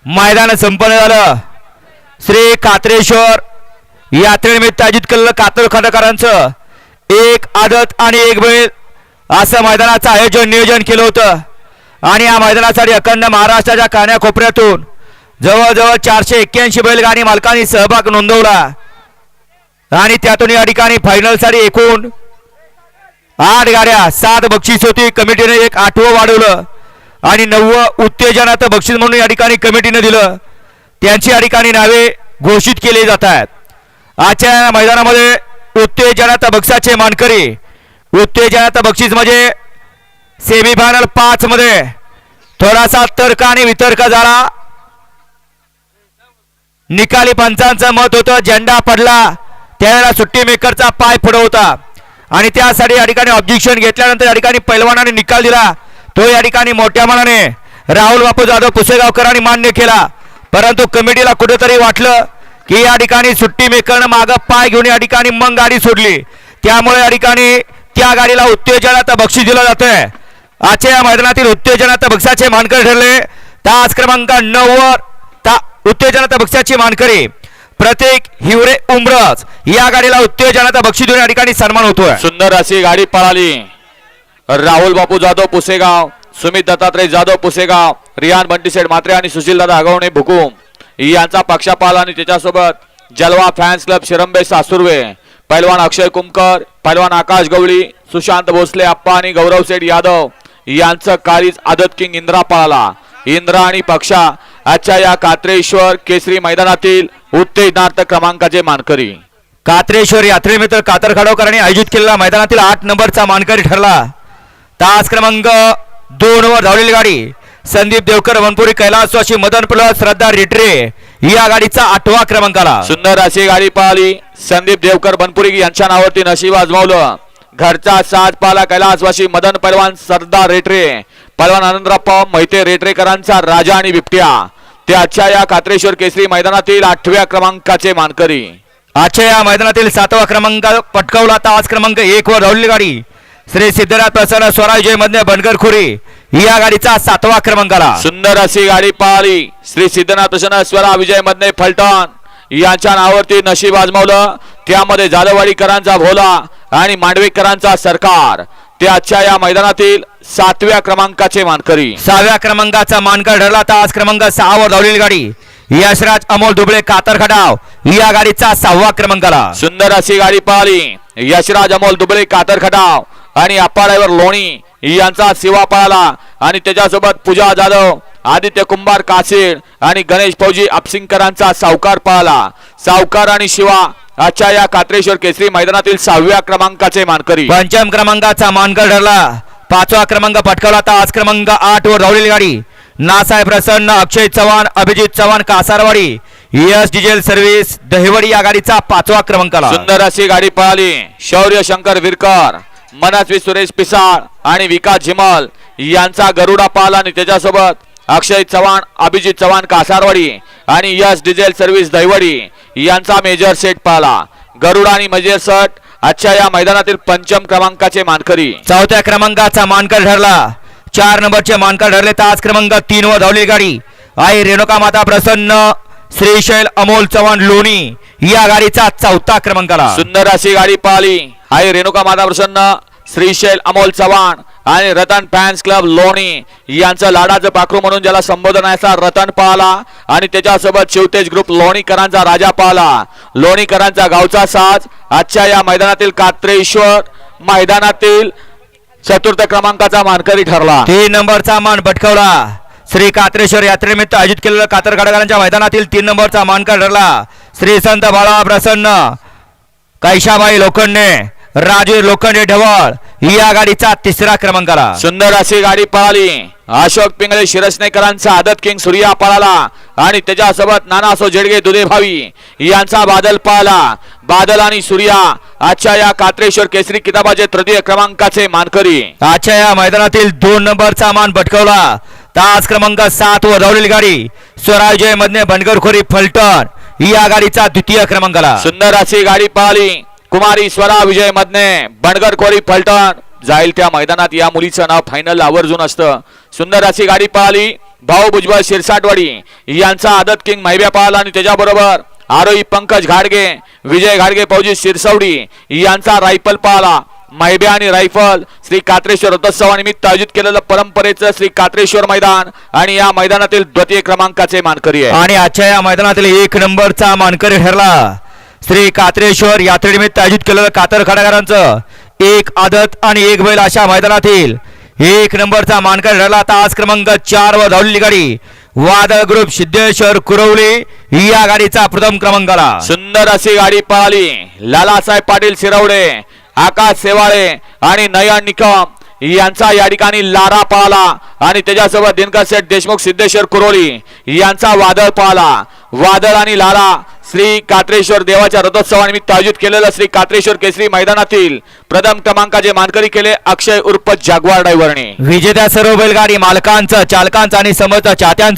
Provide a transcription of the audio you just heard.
मैदान संपन्न झालं. श्री कात्रेश्वर यात्रेनिमित्त आयोजित केलेलं कातर खंडकरांचं एक आदत आणि एक बैल असं मैदानाचं आयोजन नियोजन केलं होतं. आणि या मैदानासाठी अखंड महाराष्ट्राच्या कानाकोपऱ्यातून जवळजवळ 481 बैलगाडी मालकांनी सहभाग नोंदवला. आणि त्यातून या ठिकाणी फायनलसाठी एकूण 8 गाड्या 7 बक्षीस होती. कमिटीने एक 8वं वाढवलं आणि 9वं उत्तेजनाचं बक्षीस म्हणून या ठिकाणी कमिटीने दिलं. त्यांची या ठिकाणी नावे घोषित केली जात आहेत. आजच्या मैदानामध्ये उत्तेजनाचं बक्षाचे मानकरी उत्तेजनाचं बक्षीस म्हणजे सेमीफायनल 5 मध्ये थोडासा तर्क आणि वितर्क झाला. निकाली पंचांचं मत होतं झेंडा पडला त्यावेळेला सुट्टी मेकरचा पाय पुढे होता आणि त्यासाठी या ठिकाणी ऑब्जेक्शन घेतल्यानंतर या ठिकाणी पैलवानाने निकाल दिला. तो या ठिकाणी मोठ्या मनाने राहुल बापू जाधव पुसेगावकरांनी मान्य केला. परंतु कमिटीला कुठेतरी वाटलं की या ठिकाणी सुट्टी मेकरनं मागं पाय घेऊन या ठिकाणी मग गाडी सोडली. त्यामुळे या ठिकाणी त्या गाडीला उत्तेजनाचं बक्षीस दिलं जातंय. आजच्या या मैदानातील उत्तेजनाचं बक्षाचे मानकरी ठरले. तास क्रमांक 9 वर उत्तेजनाचं बक्षाची मानकरी प्रतीक हिवरे उमरस या गाडीला उत्तेजनाचं बक्षीस देऊन या ठिकाणी सन्मान होतोय. सुंदर अशी गाडी पळाली. राहुल बापू जाधव पुसेगाव, सुमित दत्तात्रय जाधव पुसेगाव, रियान बंटीसेठ मात्रे आणि सुशील दादा अगवणे भुकुम यांचा पक्षा पाला आणि त्याच्यासोबत जलवा फॅन्स क्लब शिरंबे सासुर्वे, पैलवान अक्षय कुमकर, पैलवान आकाश गवळी, सुशांत भोसले अप्पा आणि गौरव सेठ यादव यांचं कारीज आदत किंग इंद्रा पळाला. इंद्रा आणि पक्षा आजच्या या कात्रेश्वर केसरी मैदानातील उत्तेजनार्थ क्रमांकाचे मानकरी. कात्रेश्वर यात्रेमित्र कातर खडवकरांनी आयोजित केलेला मैदानातील 8 नंबरचा मानकरी ठरला. तास क्रमांक 2 वर धावलेली गाडी संदीप देवकर वनपुरी कैलासवासी मदन प्लस श्रद्धा रेटरे या गाडीचा 8वा क्रमांकाला. सुंदर अशी गाडी पळाली. संदीप देवकर बनपुरी यांच्या नावावरती नशीब आजमावलं. घरचा साज पाला कैलासवासी मदन पैलवान सरदार रेटरे, पैलवान आनंदराव मैते रेटरेकरांचा राजा आणि बिबट्या ते आजच्या या कात्रेश्वर केसरी मैदानातील 8व्या क्रमांकाचे मानकरी. आजच्या या मैदानातील 7वा क्रमांक पटकावला. तास क्रमांक 1 वर धावलेली गाडी श्री सिद्धनाथ प्रसन्न स्वराजय मधने बनगरखुरी या गाडीचा 7वा क्रमांकाला. सुंदर अशी गाडी पळाली. श्री सिद्धनाथ प्रसन्न स्वरा विजय मधने फलटण यांच्या नावावरती नशीब आजमावलं. त्यामध्ये जाधववाडीकरांचा भोला आणि मांडवेकरांचा सरकार ते आजच्या या मैदानातील 7व्या क्रमांकाचे मानकरी. 6व्या क्रमांकाचा मानकर ठरला. तास क्रमांक 6 वर धावलेली गाडी यशराज अमोल दुबळे कातर खटाव या गाडीचा 6वा क्रमांकाला. सुंदर अशी गाडी पळाली. यशराज अमोल दुबळे कातर खटाव आणि अप्पा ड्रायव्हर लोणी यांचा सेवा पळाला आणि त्याच्यासोबत पूजा जाधव, आदित्य कुंभार काशीड आणि गणेश फौजी अपसिंगकरांचा सावकार पळाला. सावकार आणि शिवा आजच्या या कात्रेश्वर केसरी मैदानातील 6व्या क्रमांकाचे मानकरी. 5म क्रमांकाचा मानकर ठरला. 5वा क्रमांक पटकावला. तास क्रमांक 8 वर धावलेली गाडी नासाहेब प्रसन्न, अक्षय चव्हाण, अभिजित चव्हाण कासारवाडी, यस डिझेल सर्व्हिस दहिवडी या गाडीचा 5वा क्रमांकाला. सुंदर अशी गाडी पळाली. शौर्य शंकर विरकर, मनस्वी सुरेश पिसाळ आणि विकास झिमल यांचा गरुडा पाला आणि त्याच्यासोबत अक्षय चव्हाण, अभिजित चव्हाण कासारवाडी आणि यस डिझेल सर्व्हिस दहिवडी यांचा मेजर सेट पाला. गरुडा आणि मेजर सेट आजच्या या मैदानातील 5म क्रमांकाचे मानकरी. 4थ्या क्रमांकाचा मानकर ठरला. 4 नंबरचे मानकर ठरले. तास क्रमांक 3 वर धावलेली गाडी आई रेणुका माता प्रसन्न श्रीशैल अमोल चव्हाण लोणी या गाडीचा 4था क्रमांकाला. सुंदर अशी गाडी पळाली. आई रेणुका माता प्रसन्न श्रीशैल अमोल चव्हाण आणि रतन फॅन्स क्लब लोणी यांचं लाडाचं पाखरू म्हणून ज्याला संबोधन आहे रतन पळाला आणि त्याच्यासोबत शिवतेज ग्रुप लोणीकरांचा राजा पळाला. लोणीकरांचा गावचा साज आजच्या या मैदानातील कात्रेश्वर मैदानातील 4th क्रमांकाचा मानकरी ठरला. 3 नंबरचा मान पटकावला. श्री कात्रेश्वर यात्रेनिमित्त आयोजित केलेल्या कातर खडकरांच्या मैदानातील 3 नंबरचा मानकर ठरला. श्री संत बाळा प्रसन्न कैशाबाई लोखंडे, राजू लोखंडे ढवळ या गाडीचा 3रा क्रमांकाला. सुंदर अशी गाडी पळाली. अशोक पिंगळे शिरसनेकरांचा आदत किंग सूर्या पळाला आणि त्याच्यासोबत नानासो जेडगे दुधे भावी यांचा बादल पळाला. बादल आणि सूर्या आजच्या या कात्रेश्वर केसरी किताबाचे 3य क्रमांकाचे मानकरी. आजच्या या मैदानातील 2 नंबरचा मान पटकावला. तास क्रमांक 7 वर धावलेली गाडी स्वराजय मधने बनगरखोरी फलटण या गाडीचा 2य क्रमांकाला. सुंदर अशी गाडी पळाली. कुमारी स्वरा विजय मधने बनगरखोरी फलटण जाईल त्या मैदानात या मुलीचं नाव फायनल आवर्जून असतं. सुंदर अशी गाडी पळाली. भाऊ भुजबळ शिरसाटवाडी यांचा आदत किंग मैब्या पळाला आणि त्याच्याबरोबर आरोही पंकज घाडगे, विजय घाडगे, फौजी शिरसवडी यांचा रायफल पळाला. मैब्या आणि रायफल श्री कात्रेश्वर रथोत्सवानिमित्त आयोजित केलेलं परंपरेचं श्री कात्रेश्वर मैदान आणि या मैदानातील द्वितीय क्रमांकाचे मानकरी आहे. आणि आजच्या या मैदानातील 1 नंबरचा मानकरी ठरला श्री कात्रेश्वर यात्रेनिमित्त आयोजित केलेलं कातर खटाकरांचं एक आदत आणि एक बैल अशा मैदानातील 1 नंबरचा मानकरी ठरला. तास क्रमांक 4 वर धावलेली गाडी वादळ ग्रुप सिद्धेश्वर कुरवली या गाडीचा प्रथम क्रमांकाला. सुंदर अशी गाडी पळाली. लालासाहेब पाटील शिरवडे, आकाश सेवाळे आणि नयन निकम यांचा या ठिकाणी लारा पळाला आणि त्याच्यासोबत दिनकर शेठ देशमुख सिद्धेश्वर कुरोली यांचा वादळ पळाला. वादळ आणि लारा श्री कात्रेश्वर देवाच्या रथोत्सवानिमित्त आयोजित केलेलं श्री कात्रेश्वर केसरी मैदानातील प्रथम क्रमांकाचे मानकरी केले अक्षय उर्फ जागवार ड्रायव्हरने. विजेत्या सर्व बैलगाडी मालकांचं, चालकांचं आणि समस्त चाहत्यांचं